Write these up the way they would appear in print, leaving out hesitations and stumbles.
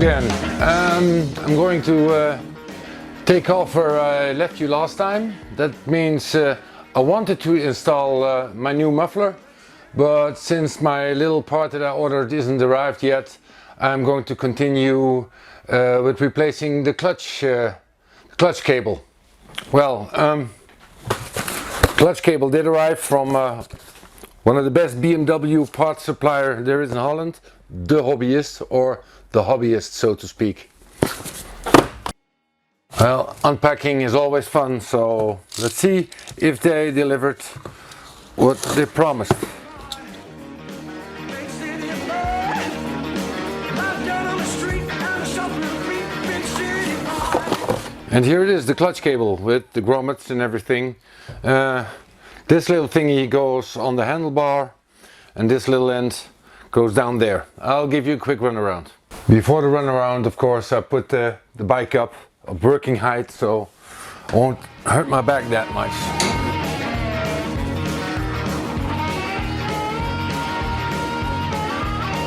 again. I'm going to take off where I left you last time. That means I wanted to install my new muffler, but since my little part that I ordered isn't arrived yet, I'm going to continue with replacing the clutch cable. Well, clutch cable did arrive from one of the best BMW parts supplier there is in Holland, the hobbyist, or the hobbyist, so to speak. Well, unpacking is always fun, so let's see if they delivered what they promised. And here it is, the clutch cable with the grommets and everything. This little thingy goes on the handlebar and this little end goes down there. I'll give you a quick run around. Before the run around, of course, I put the bike up of working height, so I won't hurt my back that much.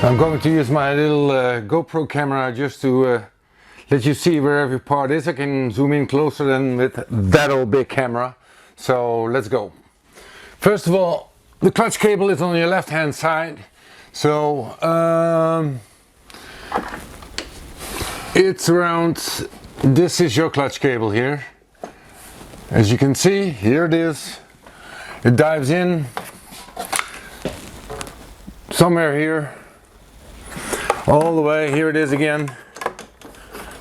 I'm going to use my little GoPro camera just to let you see where every part is. I can zoom in closer than with that old big camera. So let's go. First of all, the clutch cable is on your left hand side. So it's around, this is your clutch cable here. As you can see, here it is. It dives in somewhere here, all the way. Here it is again.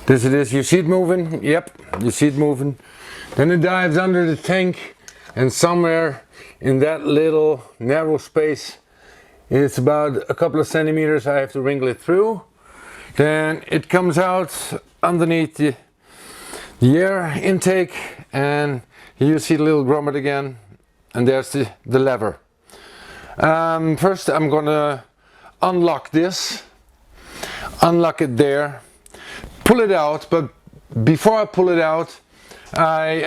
This it is. You see it moving? Yep, you see it moving. Then it dives under the tank, and somewhere in that little narrow space, it's about a couple of centimeters, I have to wrinkle it through. Then it comes out underneath the air intake, and here you see the little grommet again, and there's the lever. First I'm gonna unlock this, unlock it there, pull it out, but before I pull it out, I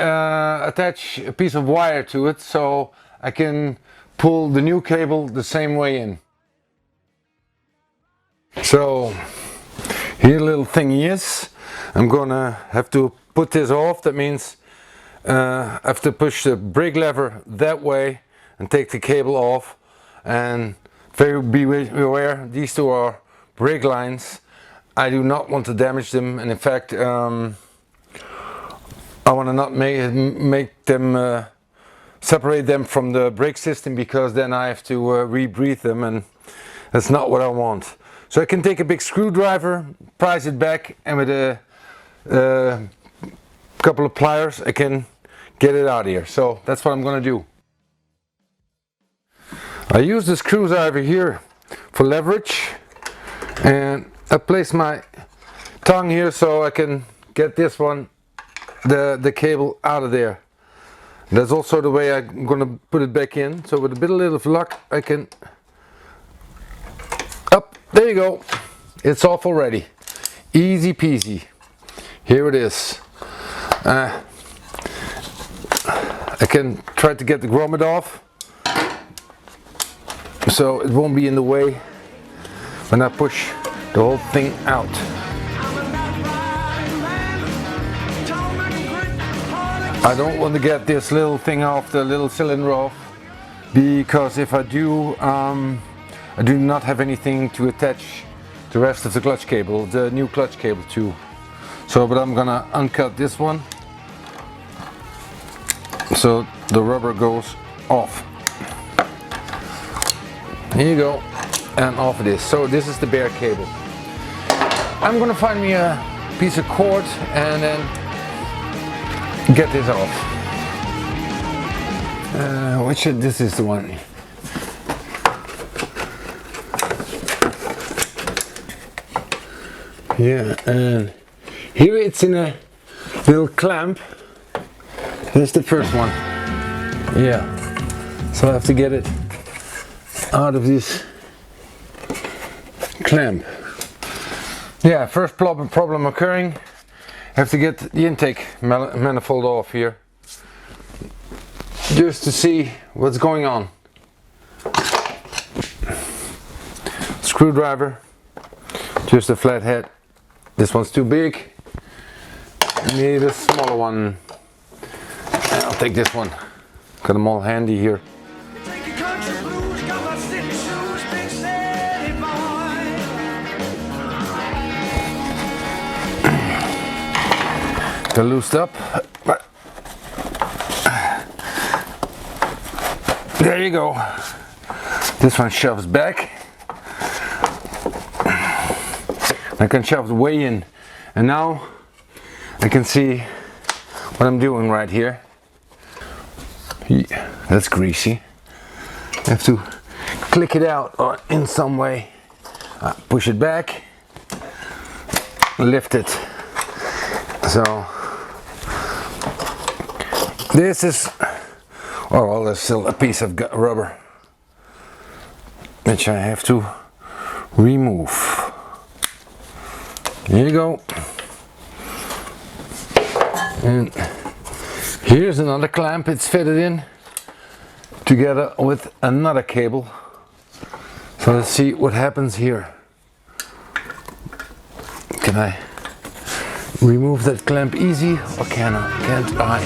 attach a piece of wire to it so I can pull the new cable the same way in. So here the little thingy is. I'm gonna have to put this off. That means I have to push the brake lever that way and take the cable off. And be aware, these two are brake lines. I do not want to damage them, and in fact I want to not make them separate them from the brake system, because then I have to rebreathe them, and that's not what I want. So I can take a big screwdriver, prise it back, and with a couple of pliers I can get it out of here. So that's what I'm going to do. I use the screwdriver here for leverage, and I place my tongue here so I can get this one, the cable, out of there. That's also the way I'm going to put it back in. So with a bit of luck I can, up, there you go, it's off already, easy peasy. Here it is. I can try to get the grommet off so it won't be in the way when I push the whole thing out. I don't want to get this little thing off, the little cylinder off, because if I do, I do not have anything to attach the rest of the clutch cable, the new clutch cable to. So, but I'm gonna uncut this one so the rubber goes off. Here you go, and off it is. So this is the bare cable. I'm gonna find me a piece of cord and then get this off. This is the one. Yeah, and here it's in a little clamp. Here's the first one. Yeah, so I have to get it out of this clamp. Yeah, first problem occurring. I have to get the intake manifold off here, just to see what's going on. Screwdriver, just a flathead, this one's too big. Need a smaller one. I'll take this one. Got them all handy here. They're loosed up. There you go. This one shoves back. I can shove the way in, and now I can see what I'm doing right here. That's greasy. I have to click it out or in some way. Push it back, lift it. So this is, oh well, there's still a piece of rubber which I have to remove. Here you go. And here's another clamp. It's fitted in together with another cable. So let's see what happens here. Can I remove that clamp easy, or can't I?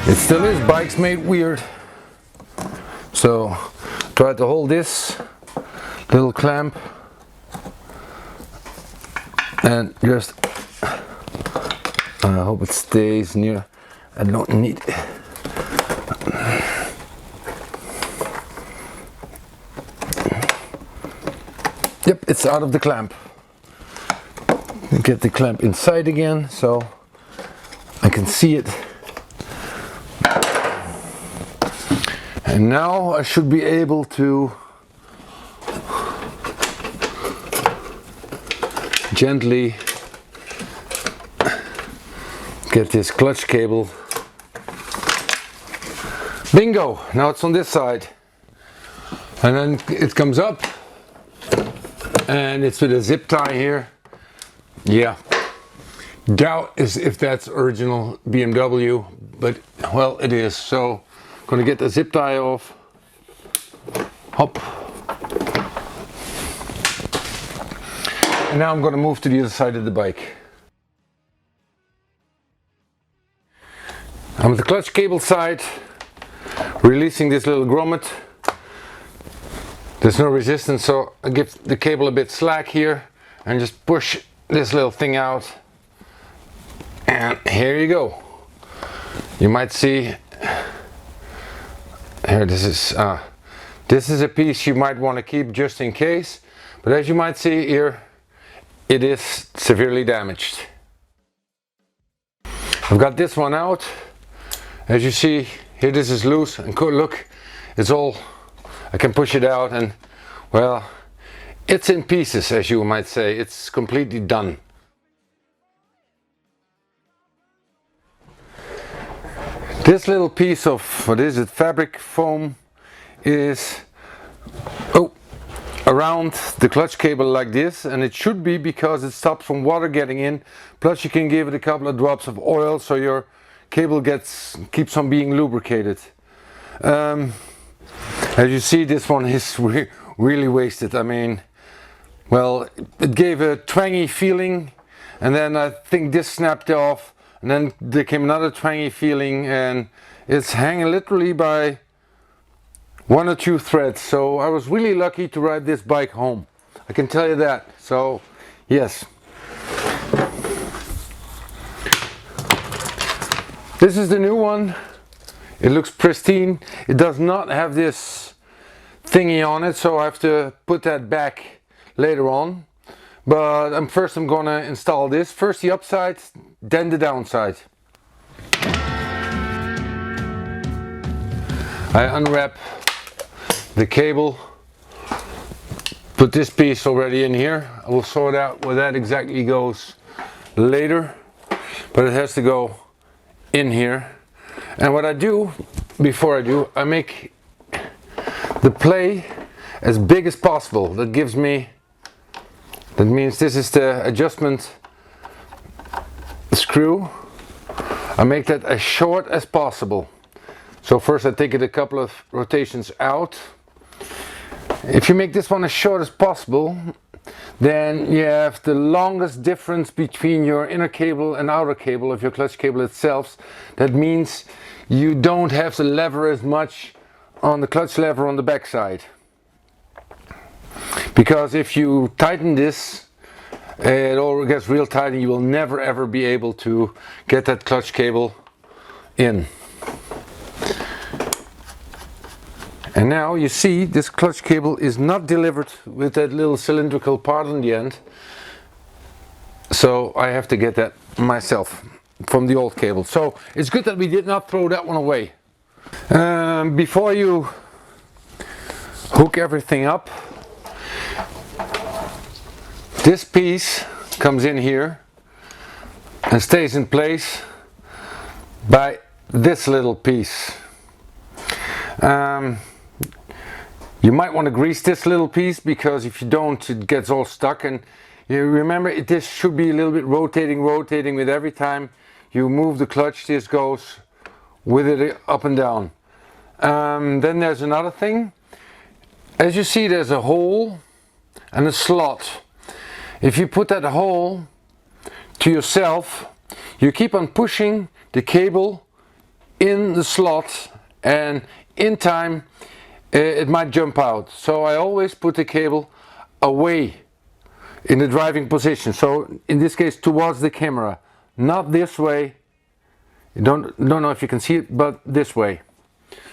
It still is Bikes Made Weird. So try to hold this little clamp and just, I hope it stays near. I don't need it. Yep, it's out of the clamp. Get the clamp inside again so I can see it. And now I should be able to gently get this clutch cable. Bingo! Now it's on this side. And then it comes up. And it's with a zip tie here. Yeah, doubt is if that's original BMW, but well, it is. So I'm gonna get the zip tie off. Hop. And now I'm gonna move to the other side of the bike. I'm at the clutch cable side, releasing this little grommet. There's no resistance, so I give the cable a bit slack here and just push this little thing out, and here you go. You might see here, this is a piece you might want to keep just in case, but as you might see here, it is severely damaged. I've got this one out. As you see here, this is loose, and look, it's all, I can push it out, and well, it's in pieces, as you might say. It's completely done. This little piece of, what is it, fabric foam is around the clutch cable like this, and it should be because it stops from water getting in. Plus you can give it a couple of drops of oil so your cable keeps on being lubricated. As you see, this one is really wasted. I mean, well, it gave a twangy feeling, and then I think this snapped off, and then there came another twangy feeling, and it's hanging literally by one or two threads. So I was really lucky to ride this bike home, I can tell you that. So yes, this is the new one. It looks pristine. It does not have this thingy on it, so I have to put that back later on. But first I'm gonna install this. First the upside, then the downside. I unwrap the cable, put this piece already in here. I will sort out where that exactly goes later, but it has to go in here. And what I do, before I do, I make the play as big as possible. That means this is the adjustment screw. I make that as short as possible. So first I take it a couple of rotations out, If you make this one as short as possible, then you have the longest difference between your inner cable and outer cable of your clutch cable itself. That means you don't have to lever as much on the clutch lever on the back side. Because if you tighten this, it all gets real tight and you will never ever be able to get that clutch cable in. And now you see this clutch cable is not delivered with that little cylindrical part on the end. So I have to get that myself from the old cable. So it's good that we did not throw that one away. Before you hook everything up, this piece comes in here and stays in place by this little piece. You might want to grease this little piece, because if you don't, it gets all stuck. And you remember, this should be a little bit rotating with every time you move the clutch. This goes with it up and down. Then there's another thing. As you see, there's a hole and a slot. If you put that hole to yourself, you keep on pushing the cable in the slot, and in time it might jump out. So I always put the cable away in the driving position. So in this case, towards the camera, not this way. Don't know if you can see it, but this way.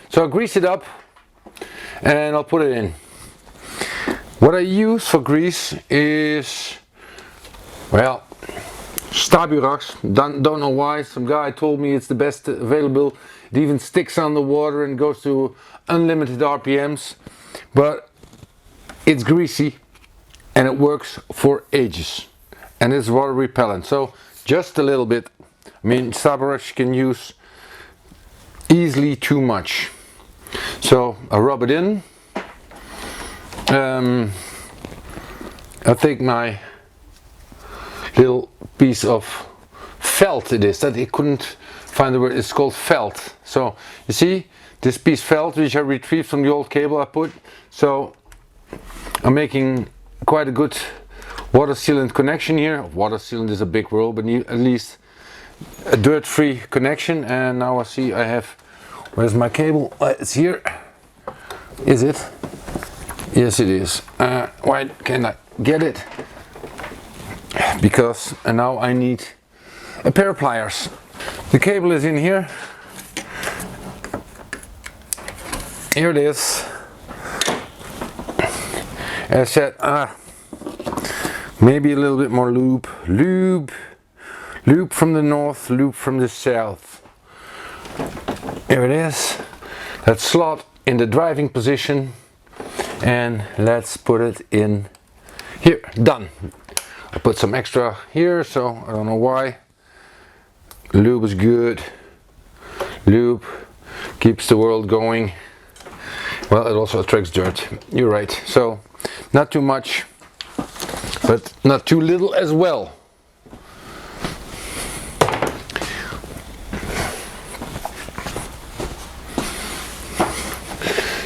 So I'll grease it up and I'll put it in. What I use for grease is, well, Staburax. Don't know why. Some guy told me it's the best available. It even sticks on the water and goes to unlimited RPMs, but it's greasy and it works for ages, and it's water repellent. So just a little bit. I mean, Staburax can use easily too much. So I rub it in. I take my little piece of felt, it is that I couldn't find the word, it's called felt. So you see this piece felt, which I retrieved from the old cable I put. So I'm making quite a good water sealant connection here. Water sealant is a big word, but at least a dirt-free connection. And now I see I have, where's my cable? It's here. Is it? Yes, it is. Why can't I get it? Because now I need a pair of pliers. The cable is in here. Here it is. As I said, maybe a little bit more lube from the north, lube from the south. Here it is. That slot in the driving position, and let's put it in here. Done. I put some extra here, so I don't know why. Lube is good. Lube keeps the world going. Well, it also attracts dirt. You're right. So not too much, but not too little as well.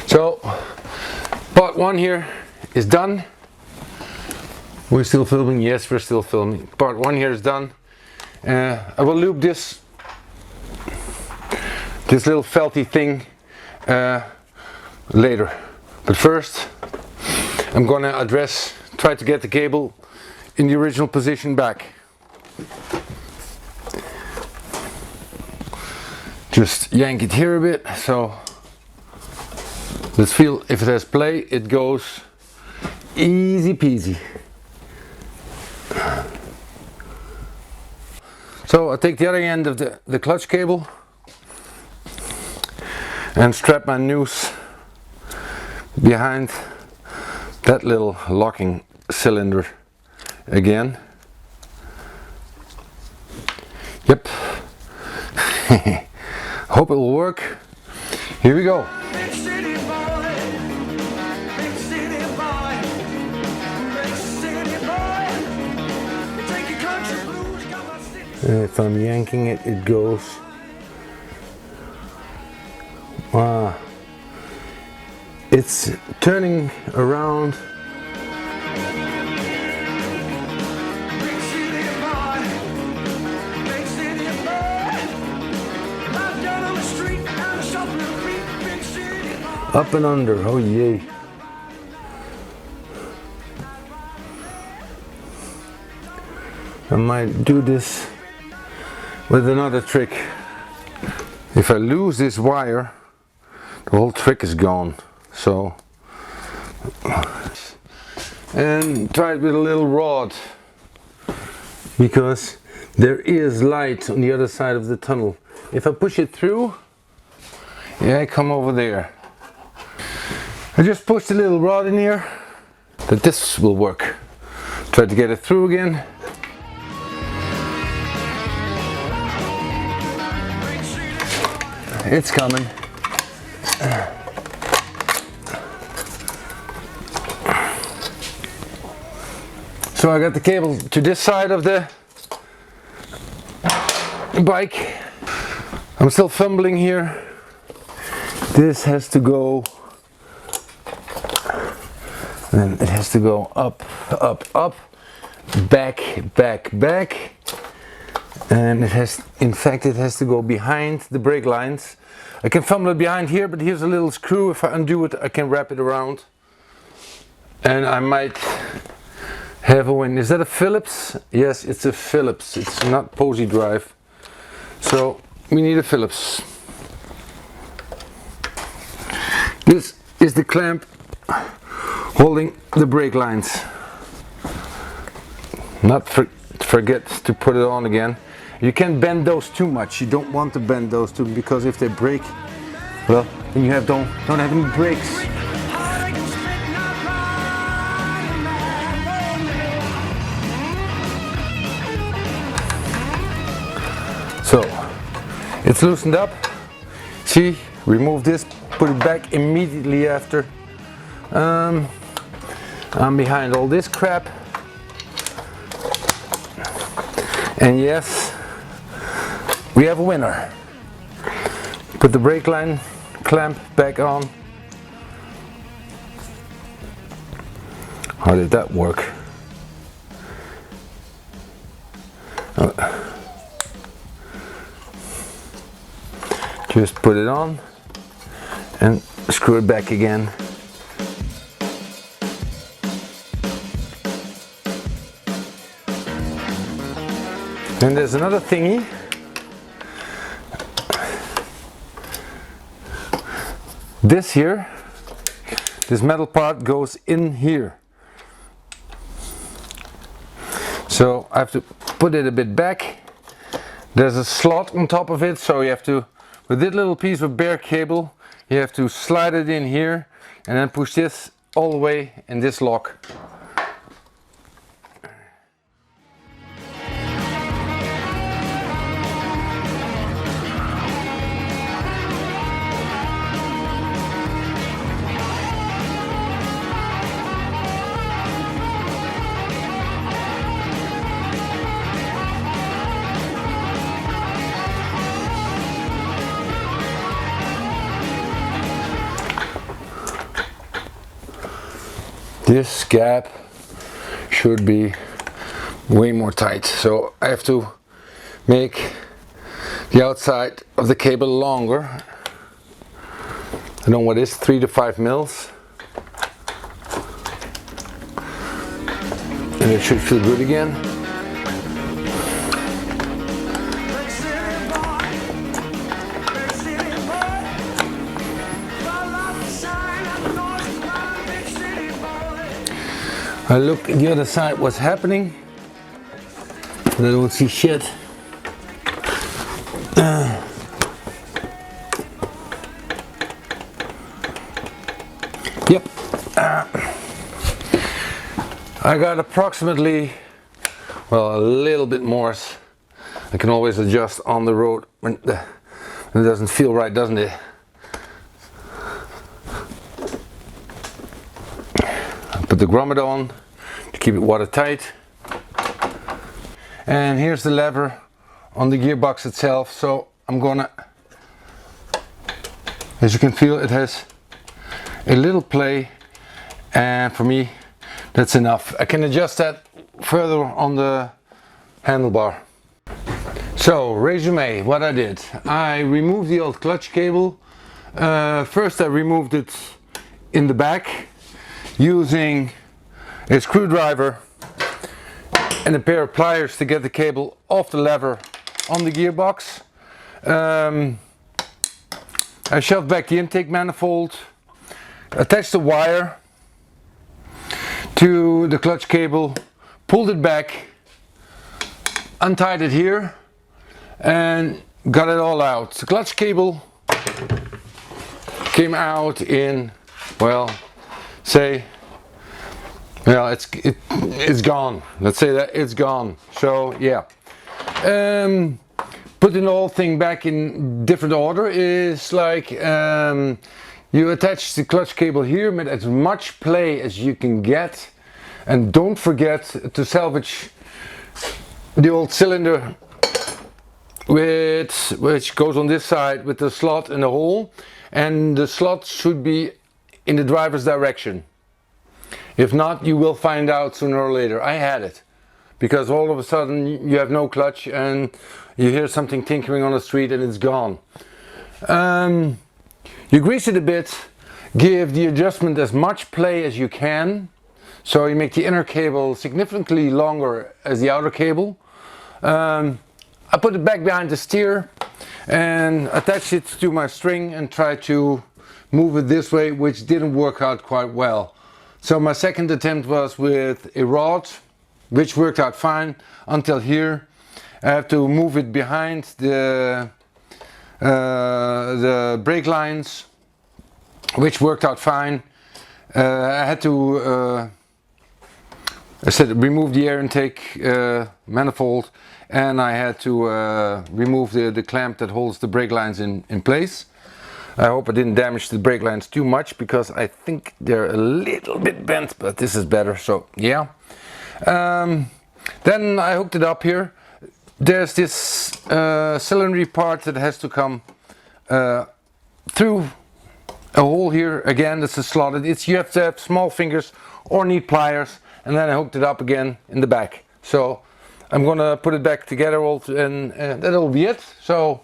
So part one here is done. We're still filming. Yes, we're still filming. Part one here is done. I will lube this little felty thing later, but first I'm gonna try to get the cable in the original position back. Just yank it here a bit. So let's feel if it has play. It goes easy peasy. So I take the other end of the clutch cable and strap my noose behind that little locking cylinder again. Yep. Hope it will work. Here we go. If I'm yanking it, it goes. it's turning around. Up and under, oh yay. I might do this with another trick. If I lose this wire, the whole trick is gone. So, and try it with a little rod, because there is light on the other side of the tunnel. If I push it through, yeah, I come over there. I just pushed a little rod in here, that this will work. Try to get it through again. It's coming. So I got the cable to this side of the bike. I'm still fumbling here. This has to go, and it has to go up, up, up, back, back, back, and it has, in fact, it has to go behind the brake lines. I can fumble it behind here, but here's a little screw. If I undo it, I can wrap it around, and I might have a win. Is that a Phillips? Yes, it's a Phillips. It's not Posey Drive, so we need a Phillips. This is the clamp holding the brake lines. Not forget to put it on again. You can't bend those too much. You don't want to bend those too, because if they break, well, then you don't have any brakes. So it's loosened up. See, remove this, put it back immediately after. I'm behind all this crap, and yes, we have a winner. Put the brake line clamp back on. How did that work? Just put it on and screw it back again. Then there's another thingy. This here, this metal part goes in here. So I have to put it a bit back. There's a slot on top of it, so you have to, with this little piece of bare cable, you have to slide it in here and then push this all the way in this lock. This gap should be way more tight, so I have to make the outside of the cable longer. I don't know what is 3 to 5 mils, and it should feel good again. I look at the other side, what's happening, but I don't see shit. Yep. I got approximately, well, a little bit more. I can always adjust on the road when it doesn't feel right, doesn't it? Put the grommet on to keep it watertight, and here's the lever on the gearbox itself. So I'm gonna, as you can feel, it has a little play, and for me that's enough. I can adjust that further on the handlebar. So resume, what I did, I removed the old clutch cable. First I removed it in the back using a screwdriver and a pair of pliers to get the cable off the lever on the gearbox. I shoved back the intake manifold, attached the wire to the clutch cable, pulled it back, untied it here, and got it all out. The clutch cable came out in, well, it's gone. Let's say that it's gone. So yeah, putting the whole thing back in different order is like you attach the clutch cable here with as much play as you can get, and don't forget to salvage the old cylinder which goes on this side with the slot and the hole, and the slot should be in the driver's direction. If not, you will find out sooner or later. I had it, because all of a sudden you have no clutch and you hear something tinkering on the street and it's gone. You grease it a bit, give the adjustment as much play as you can, so you make the inner cable significantly longer as the outer cable. I put it back behind the steer and attached it to my string and tried to move it this way, which didn't work out quite well. So my second attempt was with a rod, which worked out fine until here. I have to move it behind the brake lines, which worked out fine. I had to remove the air intake manifold, and I had to remove the clamp that holds the brake lines in place. I hope I didn't damage the brake lines too much, because I think they're a little bit bent, but this is better, so yeah. Then I hooked it up here. There's this cylinder part that has to come through a hole here. Again, this is slotted. You have to have small fingers or need pliers, and then I hooked it up again in the back. So I'm gonna put it back together and that'll be it. So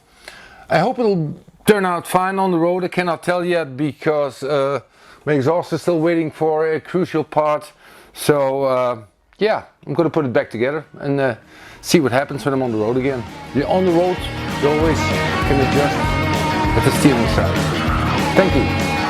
I hope it'll turn out fine on the road. I cannot tell yet, because my exhaust is still waiting for a crucial part. So yeah, I'm gonna put it back together and see what happens when I'm on the road again. On the road, you always can adjust at the steering side. Thank you.